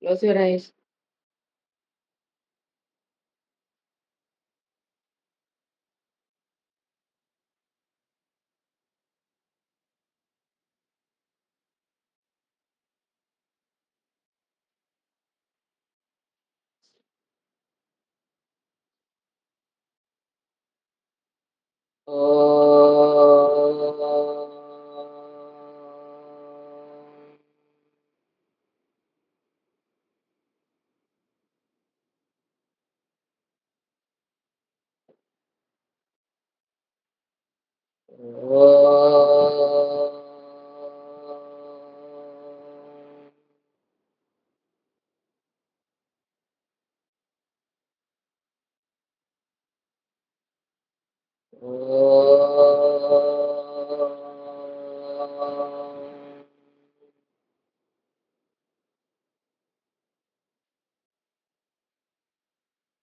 Close your eyes.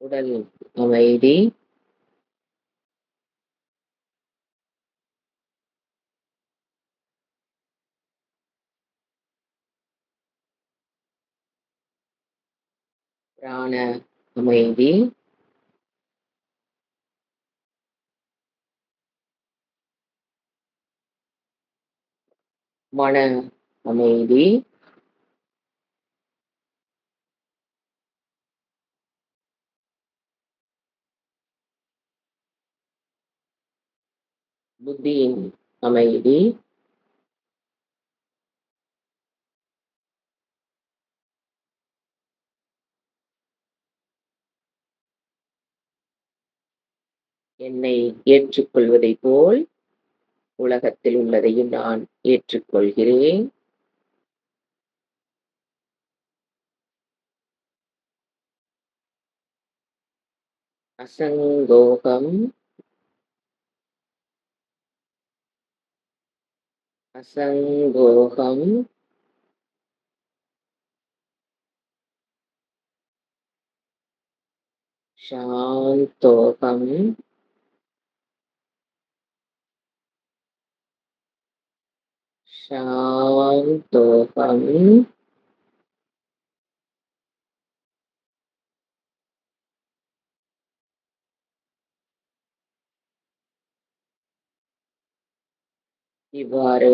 உடல் அமைதி. பிராண அமைதி. மன அமைதி. புத்தியின் அமைதி. என்னை ஏற்றுக்கொள்வதைப் போல் உலகத்தில் உள்ளதையும் நான் ஏற்றுக்கொள்கிறேன். அசங்கோகம். அசங்கோகம். சாந்தோகம். சாந்தோகம். இவ்வாறு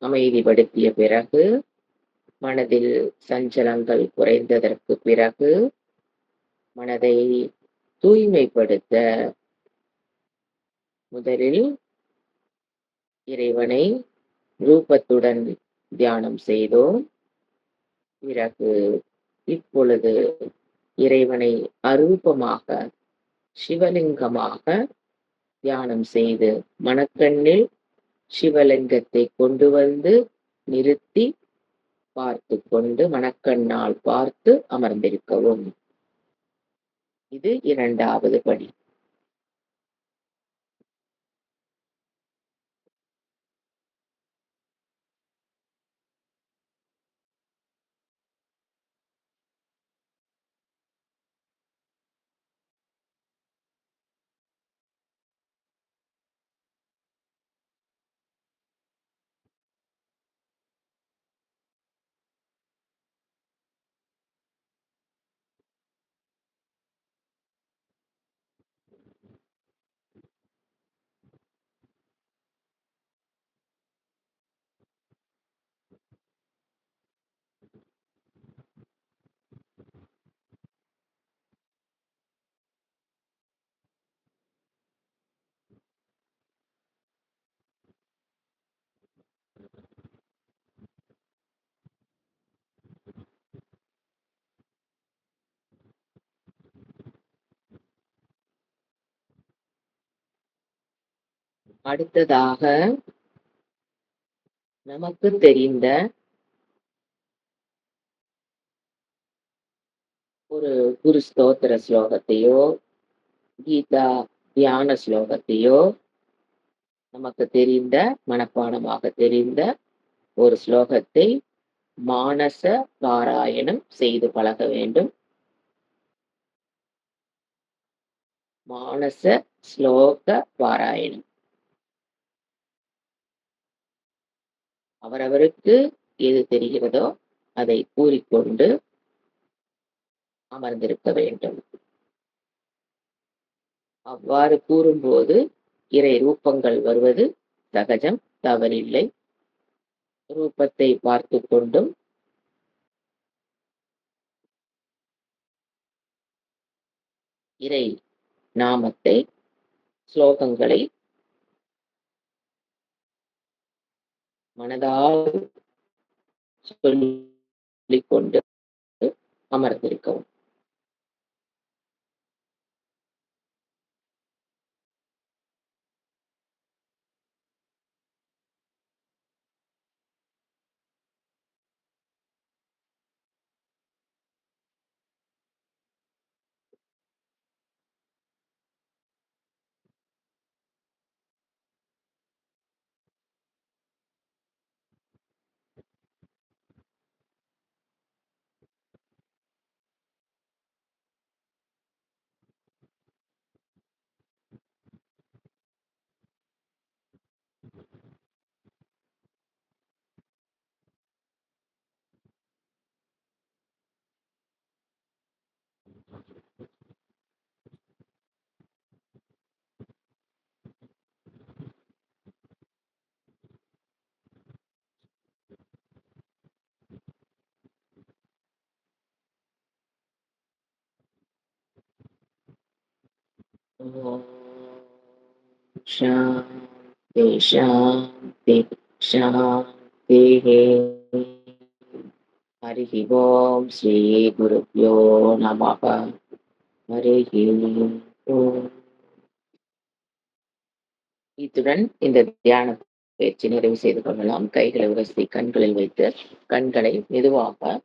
அமைதிப்படுத்திய பிறகு, மனதில் சஞ்சலங்கள் குறைந்ததற்கு பிறகு, மனதை தூய்மைப்படுத்த முதலில் இறைவனை ரூபத்துடன் தியானம் செய்தோம். பிறகு இப்பொழுது இறைவனை அரூபமாக, சிவலிங்கமாக தியானம் செய்து மனக்கண்ணில் சிவலிங்கத்தை கொண்டு வந்து நிறுத்தி பார்த்து கொண்டு மனக்கண்ணால் பார்த்து அமர்ந்திருக்கவும். இது 2வது படி. அடுத்ததாக நமக்கு தெரிந்த ஒரு குரு ஸ்தோத்திர ஸ்லோகத்தையோ, கீதா தியான ஸ்லோகத்தையோ, நமக்கு தெரிந்த, மனப்பாடமாக தெரிந்த ஒரு ஸ்லோகத்தை மானச பாராயணம் செய்து பழக வேண்டும். மானச ஸ்லோக பாராயணம். அவரவருக்கு எது தெரிகிறதோ அதை கூறிக்கொண்டு அமர்ந்திருக்க வேண்டும். அவ்வாறு கூறும்போது இறை ரூபங்கள் வருவது சகஜம், தவறில்லை. ரூபத்தை பார்த்துக் கொண்டும் இறை நாமத்தை, ஸ்லோகங்களை மனதால் சொல்லிக் கொண்டு அமர்ந்திருக்கவும். ஓம் சாந்தி சாந்தி சாந்திः. ஹரிஹி ஓம் ஸ்ரீ குருப்யோ நமः. ஹரிஹி ஓம். இத்துடன் இந்த தியான பயிற்சி நிறைவு செய்து கொள்ளலாம். கைகளை உரசி கண்களில் வைத்து கண்களை மெதுவாக